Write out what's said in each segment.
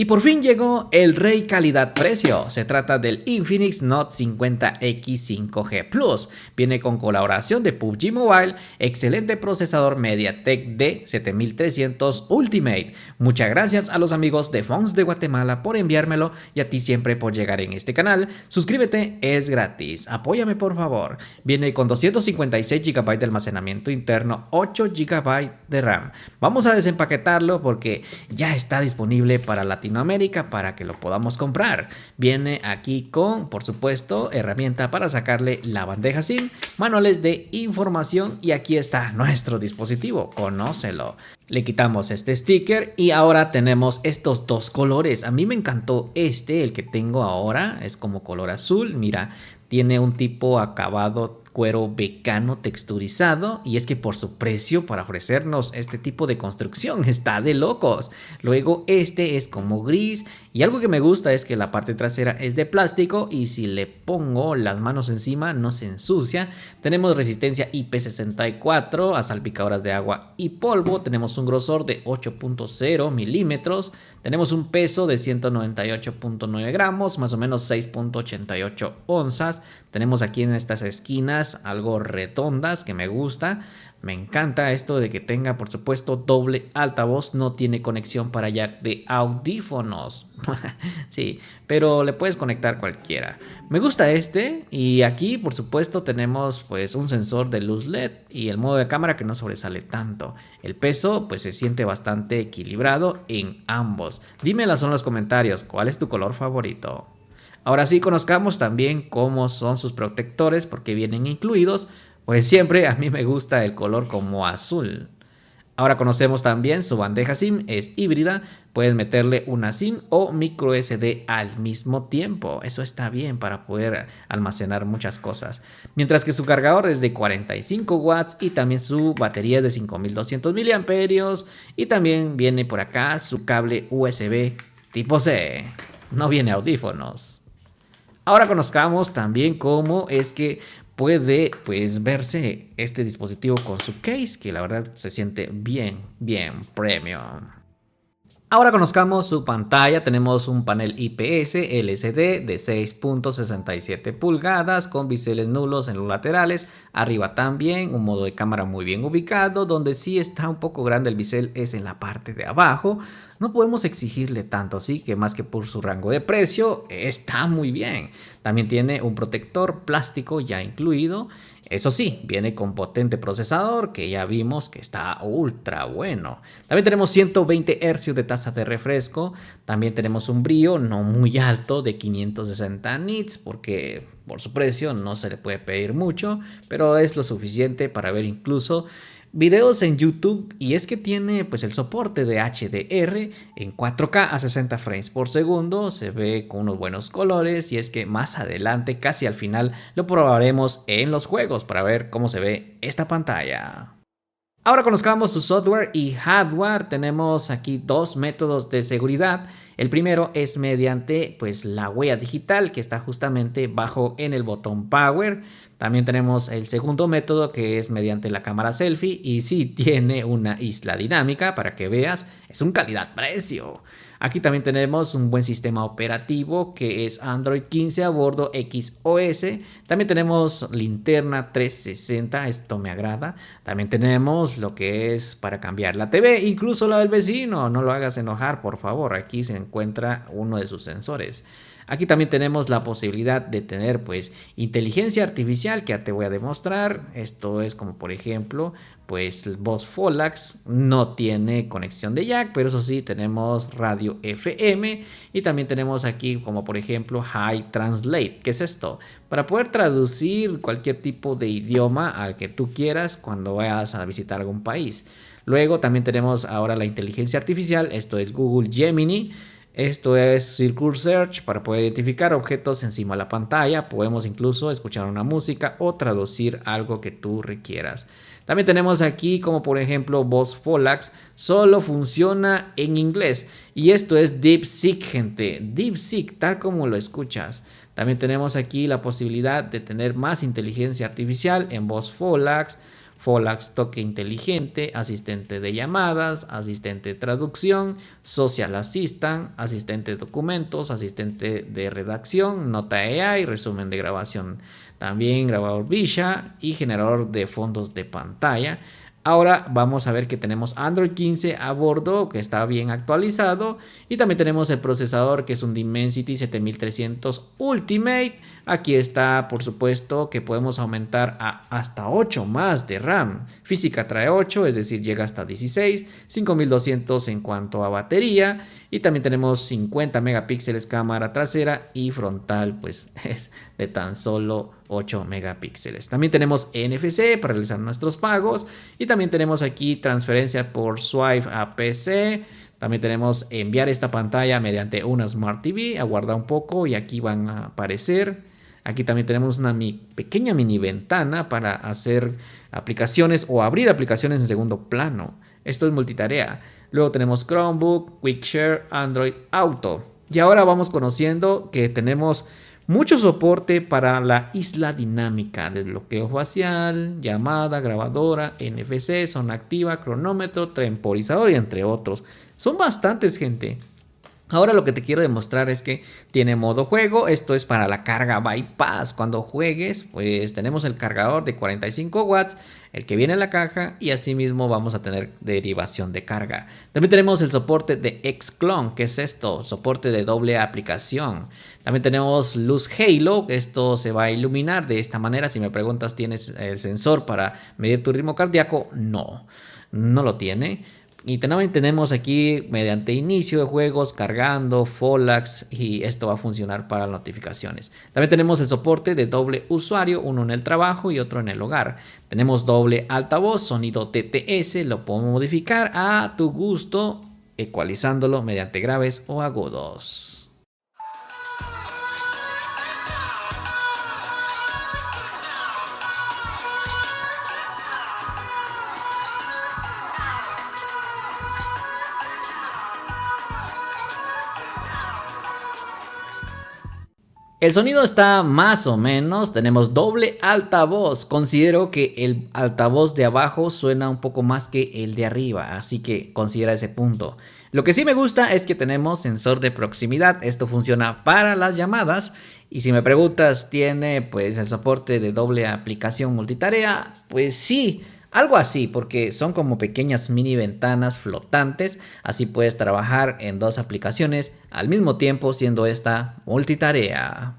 por fin llegó el rey calidad-precio. Se trata del Infinix Note 50X 5G Plus. Viene con colaboración de PUBG Mobile, excelente procesador MediaTek D7300 Ultimate. Muchas gracias a los amigos de Phones de Guatemala por enviármelo y a ti siempre por llegar en este canal. Suscríbete, es gratis. Apóyame por favor. Viene con 256 GB de almacenamiento interno, 8 GB de RAM. Vamos a desempaquetarlo porque ya está disponible para Latinoamérica para que lo podamos comprar. Viene aquí con, por supuesto, herramienta para sacarle la bandeja SIM, manuales de información y aquí está nuestro dispositivo, conócelo. Le quitamos este sticker y ahora tenemos estos dos colores. A mí me encantó el que tengo ahora, es como color azul, mira, tiene un tipo acabado cuero becano texturizado y es que por su precio para ofrecernos este tipo de construcción está de locos. Luego este es como gris y algo que me gusta es que la parte trasera es de plástico y si le pongo las manos encima no se ensucia. Tenemos resistencia IP64 a salpicadoras de agua y polvo, tenemos un grosor de 8.0 milímetros, tenemos un peso de 198.9 gramos, más o menos 6.88 onzas. Tenemos aquí en estas esquinas algo redondas que me gusta. Me encanta esto de que tenga, por supuesto, doble altavoz. No tiene conexión para jack de audífonos. Sí, pero le puedes conectar cualquiera. Me gusta y aquí, por supuesto, tenemos pues un sensor de luz LED y el modo de cámara que no sobresale tanto. El peso pues se siente bastante equilibrado en ambos. Dímelas en los comentarios, ¿cuál es tu color favorito? Ahora sí, conozcamos también cómo son sus protectores porque vienen incluidos, pues siempre a mí me gusta el color como azul. Ahora conocemos también su bandeja SIM, es híbrida, puedes meterle una SIM o micro SD al mismo tiempo, eso está bien para poder almacenar muchas cosas. Mientras que su cargador es de 45 watts y también su batería es de 5200 miliamperios y también viene por acá su cable USB tipo C, no viene audífonos. Ahora conozcamos también cómo es que puede pues verse este dispositivo con su case, que la verdad se siente bien premium. Ahora conozcamos su pantalla. Tenemos un panel IPS LCD de 6.67 pulgadas con biseles nulos en los laterales. Arriba también un modo de cámara muy bien ubicado. Donde sí está un poco grande el bisel es en la parte de abajo. No podemos exigirle tanto, así que más que por su rango de precio está muy bien. También tiene un protector plástico ya incluido. Eso sí, viene con potente procesador que ya vimos que está ultra bueno. También tenemos 120 Hz de tasa de refresco. También tenemos un brillo no muy alto de 560 nits porque por su precio no se le puede pedir mucho, pero es lo suficiente para ver incluso videos en YouTube y es que tiene pues el soporte de HDR en 4K a 60 frames por segundo, se ve con unos buenos colores y es que más adelante, casi al final, lo probaremos en los juegos para ver cómo se ve esta pantalla. Ahora conozcamos su software y hardware. Tenemos aquí dos métodos de seguridad. El primero es mediante pues la huella digital que está justamente bajo en el botón Power. También tenemos el segundo método que es mediante la cámara selfie y sí tiene una isla dinámica para que veas, es un calidad-precio. Aquí también tenemos un buen sistema operativo que es Android 15 a bordo XOS. También tenemos linterna 360, esto me agrada. También tenemos lo que es para cambiar la TV, incluso la del vecino. No lo hagas enojar, por favor. Aquí se encuentra uno de sus sensores. Aquí también tenemos la posibilidad de tener pues inteligencia artificial que ya te voy a demostrar. Esto es como por ejemplo pues el Boss Folax no tiene conexión de jack, pero eso sí tenemos radio FM y también tenemos aquí como por ejemplo High Translate. ¿Qué es esto? Para poder traducir cualquier tipo de idioma al que tú quieras cuando vayas a visitar algún país. Luego también tenemos ahora la inteligencia artificial, esto es Google Gemini. Esto es Circle Search para poder identificar objetos encima de la pantalla. Podemos incluso escuchar una música o traducir algo que tú requieras. También tenemos aquí como por ejemplo Boss Folax. Solo funciona en inglés. Y esto es DeepSeek, gente. DeepSeek, tal como lo escuchas. También tenemos aquí la posibilidad de tener más inteligencia artificial en Boss Folax. Folax toque inteligente, asistente de llamadas, asistente de traducción, social assistant, asistente de documentos, asistente de redacción, nota AI, resumen de grabación, también grabador Visha y generador de fondos de pantalla. Ahora vamos a ver que tenemos Android 15 a bordo, que está bien actualizado, y también tenemos el procesador, que es un Dimensity 7300 Ultimate. Aquí está, por supuesto, que podemos aumentar a hasta 8 más de RAM. Física trae 8, es decir, llega hasta 16, 5200 en cuanto a batería, y también tenemos 50 megapíxeles cámara trasera y frontal, pues es de tan solo 8 megapíxeles. También tenemos NFC para realizar nuestros pagos, y también tenemos aquí transferencia por Swipe a PC. También tenemos enviar esta pantalla mediante una Smart TV, aguardar un poco y aquí van a aparecer. Aquí también tenemos una pequeña mini ventana para hacer aplicaciones o abrir aplicaciones en segundo plano. Esto es multitarea. Luego tenemos Chromebook, QuickShare, Android Auto. Y ahora vamos conociendo que tenemos mucho soporte para la isla dinámica, desbloqueo facial, llamada, grabadora, NFC, zona activa, cronómetro, temporizador y entre otros. Son bastantes, gente. Ahora lo que te quiero demostrar es que tiene modo juego. Esto es para la carga bypass. Cuando juegues, pues tenemos el cargador de 45 watts, el que viene en la caja, y asimismo vamos a tener derivación de carga. También tenemos el soporte de Xclone, que es esto, soporte de doble aplicación. También tenemos luz Halo, esto se va a iluminar de esta manera. Si me preguntas, ¿tienes el sensor para medir tu ritmo cardíaco? No, no lo tiene. Y también tenemos aquí mediante inicio de juegos, cargando, Folax, y esto va a funcionar para notificaciones. También tenemos el soporte de doble usuario, uno en el trabajo y otro en el hogar. Tenemos doble altavoz, sonido TTS, lo podemos modificar a tu gusto, ecualizándolo mediante graves o agudos. El sonido está más o menos, tenemos doble altavoz. Considero que el altavoz de abajo suena un poco más que el de arriba, así que considera ese punto. Lo que sí me gusta es que tenemos sensor de proximidad. Esto funciona para las llamadas. Y si me preguntas, ¿tiene pues el soporte de doble aplicación multitarea? Pues sí. Algo así, porque son como pequeñas mini ventanas flotantes, así puedes trabajar en dos aplicaciones al mismo tiempo, siendo esta multitarea.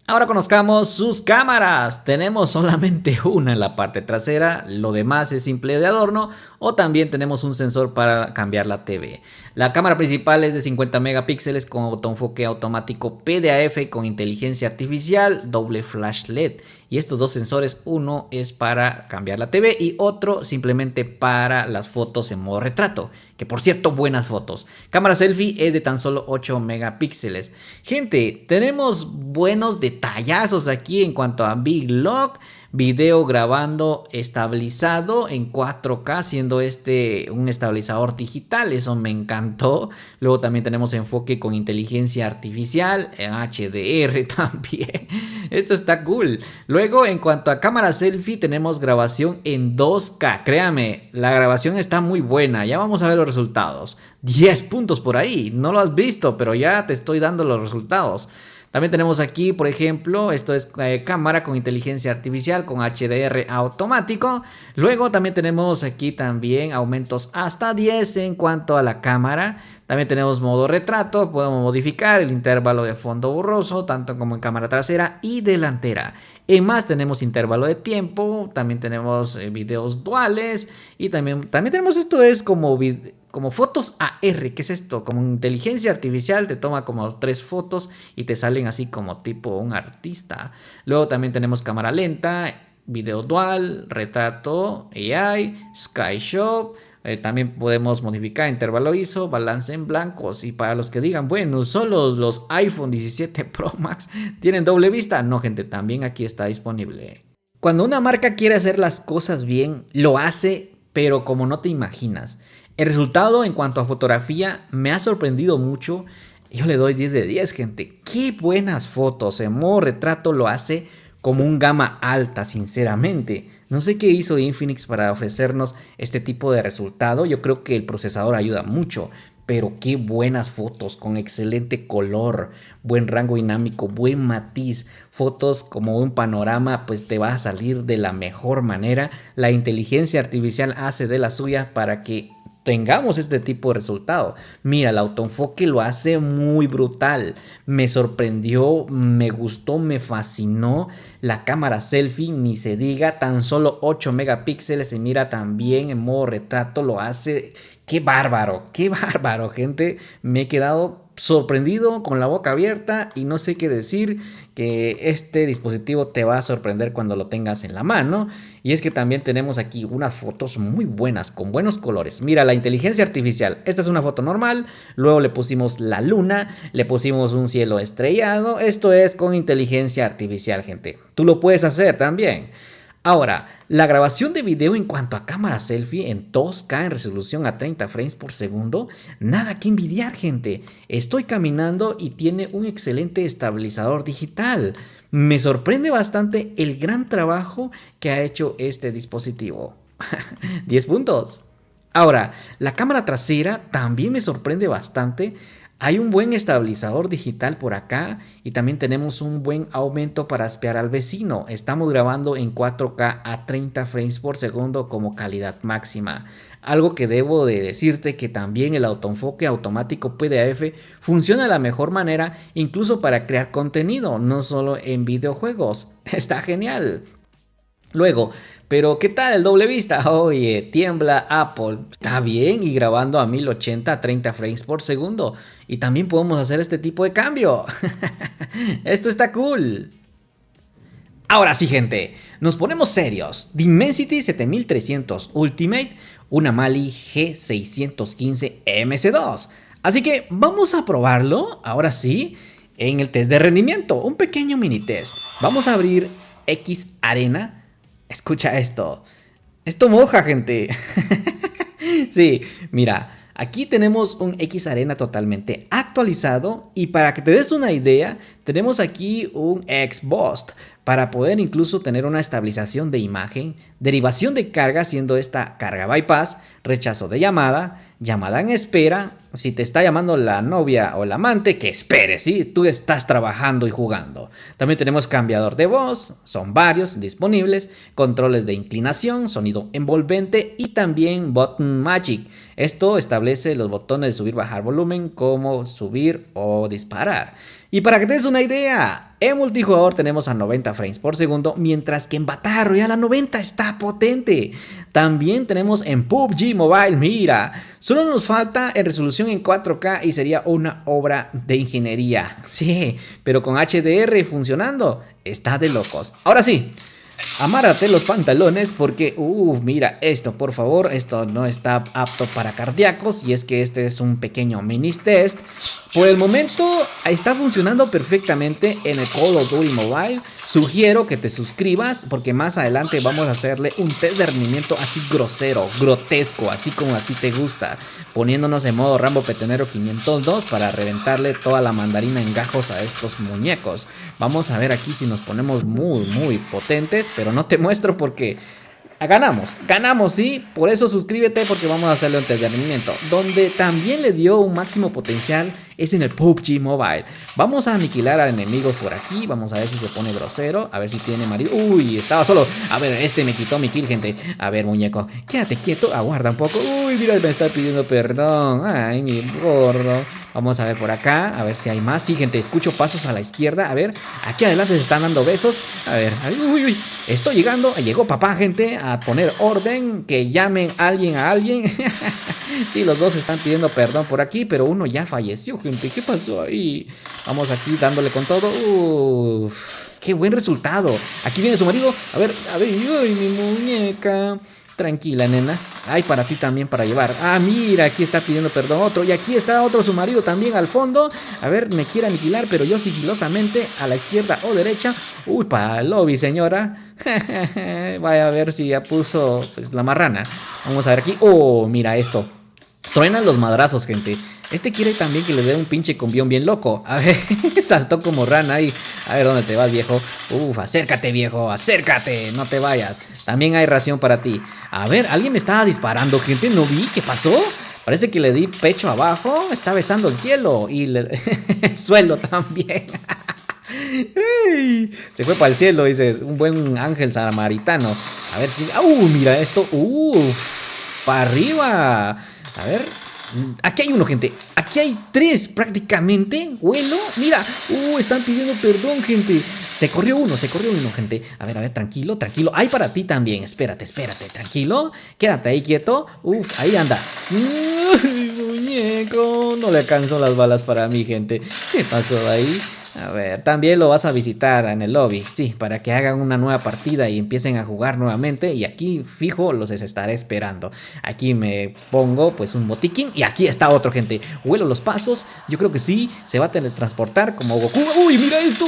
Ahora conozcamos sus cámaras. Tenemos solamente una en la parte trasera, lo demás es simple de adorno, o también tenemos un sensor para cambiar la TV. La cámara principal es de 50 megapíxeles con autoenfoque automático PDAF con inteligencia artificial, doble flash LED. Y estos dos sensores, uno es para cambiar la TV y otro simplemente para las fotos en modo retrato. Que por cierto, buenas fotos. Cámara selfie es de tan solo 8 megapíxeles. Gente, tenemos buenos detallazos aquí en cuanto a Big Lock. Video grabando estabilizado en 4K, siendo este un estabilizador digital, eso me encantó. Luego también tenemos enfoque con inteligencia artificial, en HDR también, esto está cool. Luego en cuanto a cámara selfie tenemos grabación en 2K, créame, la grabación está muy buena, ya vamos a ver los resultados. 10 puntos por ahí, no lo has visto, pero ya te estoy dando los resultados. También tenemos aquí, por ejemplo, esto es cámara con inteligencia artificial con HDR automático. Luego también tenemos aquí también aumentos hasta 10 en cuanto a la cámara. También tenemos modo retrato, podemos modificar el intervalo de fondo borroso, tanto como en cámara trasera y delantera. En más tenemos intervalo de tiempo, también tenemos videos duales y también tenemos esto es como fotos AR. ¿Qué es esto? Como inteligencia artificial te toma como 3 fotos y te salen así como tipo un artista. Luego también tenemos cámara lenta, video dual, retrato, AI, Sky Shop. También podemos modificar intervalo ISO, balance en blancos. Y para los que digan, bueno, solo los iPhone 17 Pro Max tienen doble vista. No, gente, también aquí está disponible. Cuando una marca quiere hacer las cosas bien, lo hace, pero como no te imaginas. El resultado en cuanto a fotografía me ha sorprendido mucho. Yo le doy 10 de 10, gente. Qué buenas fotos. En modo retrato lo hace como un gama alta, sinceramente. No sé qué hizo Infinix para ofrecernos este tipo de resultado. Yo creo que el procesador ayuda mucho, pero qué buenas fotos, con excelente color, buen rango dinámico, buen matiz, fotos como un panorama, pues te va a salir de la mejor manera. La inteligencia artificial hace de la suya para que tengamos este tipo de resultado. Mira, el autoenfoque lo hace muy brutal. Me sorprendió, me gustó, me fascinó. La cámara selfie, ni se diga, tan solo 8 megapíxeles, se mira también en modo retrato, lo hace. Qué bárbaro, gente. Me he quedado sorprendido, con la boca abierta, y no sé qué decir, que este dispositivo te va a sorprender cuando lo tengas en la mano. Y es que también tenemos aquí unas fotos muy buenas, con buenos colores. Mira, la inteligencia artificial, esta es una foto normal, luego le pusimos la luna, le pusimos un cielo estrellado. Esto es con inteligencia artificial, gente. Tú lo puedes hacer también. Ahora, la grabación de video en cuanto a cámara selfie en 2K en resolución a 30 frames por segundo, nada que envidiar, gente. Estoy caminando y tiene un excelente estabilizador digital. Me sorprende bastante el gran trabajo que ha hecho este dispositivo. 10 puntos. Ahora, la cámara trasera también me sorprende bastante. Hay un buen estabilizador digital por acá y también tenemos un buen aumento para espiar al vecino. Estamos grabando en 4K a 30 frames por segundo como calidad máxima. Algo que debo de decirte, que también el autoenfoque automático PDF funciona de la mejor manera, incluso para crear contenido, no solo en videojuegos. Está genial. Luego, pero ¿qué tal el doble vista? Oye, tiembla Apple. Está bien, y grabando a 1080 a 30 frames por segundo. Y también podemos hacer este tipo de cambio. Esto está cool. Ahora sí, gente, nos ponemos serios. Dimensity 7300 Ultimate, una Mali G615 MC2. Así que vamos a probarlo, ahora sí, en el test de rendimiento. Un pequeño mini test. Vamos a abrir X Arena. Escucha esto. Esto moja, gente. Sí, mira, aquí tenemos un X Arena totalmente actualizado. Y para que te des una idea, tenemos aquí un X-Boost para poder incluso tener una estabilización de imagen, derivación de carga, siendo esta carga bypass, rechazo de llamada, llamada en espera. Si te está llamando la novia o el amante, que espere, ¿sí? Tú estás trabajando y jugando. También tenemos cambiador de voz, son varios disponibles, controles de inclinación, sonido envolvente y también Button Magic. Esto establece los botones de subir, bajar volumen, como subir o disparar. Y para que te des una idea, en multijugador tenemos a 90 frames por segundo, mientras que en Battle Royale a 90 está potente. También tenemos en PUBG Mobile, mira, solo nos falta en resolución en 4K y sería una obra de ingeniería. Sí, pero con HDR funcionando, está de locos. Ahora sí, amárrate los pantalones porque, mira esto, por favor, esto no está apto para cardíacos, y es que este es un pequeño mini test. Por el momento está funcionando perfectamente en el Call of Duty Mobile. Sugiero que te suscribas porque más adelante vamos a hacerle un test de rendimiento así grosero, grotesco, así como a ti te gusta, poniéndonos en modo Rambo Petenero 502 para reventarle toda la mandarina en gajos a estos muñecos. Vamos a ver aquí si nos ponemos muy potentes, pero no te muestro porque ganamos, sí. Por eso suscríbete, porque vamos a hacerle un test de rendimiento. Donde también le dio un máximo potencial es en el PUBG Mobile. Vamos a aniquilar a enemigos por aquí. Vamos a ver si se pone grosero, a ver si tiene marido. Uy, estaba solo. A ver, este me quitó mi kill, gente. A ver, muñeco, quédate quieto, aguarda un poco. Uy, mira, me está pidiendo perdón. Ay, mi gordo. Vamos a ver por acá, a ver si hay más. Sí, gente, escucho pasos a la izquierda. A ver, aquí adelante se están dando besos. A ver, uy, estoy llegando. Llegó papá, gente, a poner orden. Que llamen a alguien. Sí, los dos están pidiendo perdón por aquí, pero uno ya falleció, gente. ¿Qué pasó ahí? Vamos aquí dándole con todo. Qué buen resultado. Aquí viene su marido. A ver, uy, mi muñeca. Tranquila, nena. Hay para ti también para llevar. Ah, mira, aquí está pidiendo perdón otro. Y aquí está otro, su marido también al fondo. A ver, me quiere aniquilar, pero yo sigilosamente a la izquierda o derecha. Uy, para el lobby, señora. Vaya a ver si ya puso pues la marrana. Vamos a ver aquí. Oh, mira esto. Truenan los madrazos, gente. Este quiere también que le dé un pinche cumbión bien loco. A ver, saltó como rana ahí. A ver, ¿dónde te vas, viejo? Uf, acércate, viejo, acércate, no te vayas. También hay ración para ti. A ver, alguien me estaba disparando, gente, ¿no vi? ¿Qué pasó? Parece que le di pecho abajo, está besando el cielo y el suelo también. ¡Ey! Se fue para el cielo, dices, un buen ángel samaritano. A ver, mira esto. Para arriba. A ver, aquí hay uno, gente. Aquí hay tres prácticamente. Vuelo, mira. Están pidiendo perdón, gente. Se corrió uno, gente. A ver, tranquilo, tranquilo. Hay para ti también. Espérate, tranquilo. Quédate ahí quieto. Ahí anda. Muñeco. No le alcanzó las balas para mí, gente. ¿Qué pasó ahí? A ver, también lo vas a visitar en el lobby, sí, para que hagan una nueva partida y empiecen a jugar nuevamente. Y aquí, fijo, los estaré esperando. Aquí me pongo, pues, un botiquín. Y aquí está otro, gente. Huelo los pasos. Yo creo que sí, se va a teletransportar como Goku. ¡Uy, mira esto!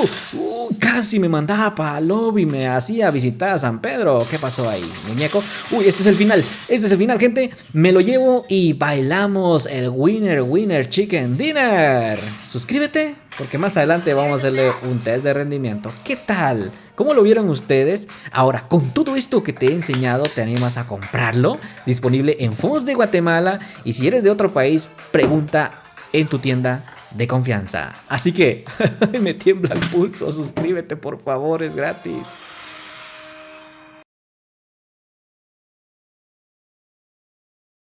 Casi me mandaba para el lobby, me hacía visitar a San Pedro. ¿Qué pasó ahí, muñeco? Este es el final. Gente. Me lo llevo y bailamos el Winner Chicken Dinner. Suscríbete, porque más adelante vamos a hacerle un test de rendimiento. ¿Qué tal? ¿Cómo lo vieron ustedes? Ahora, con todo esto que te he enseñado, ¿te animas a comprarlo? Disponible en Fonts de Guatemala. Y si eres de otro país, pregunta en tu tienda de confianza. Así que me tiembla el pulso. Suscríbete, por favor, es gratis.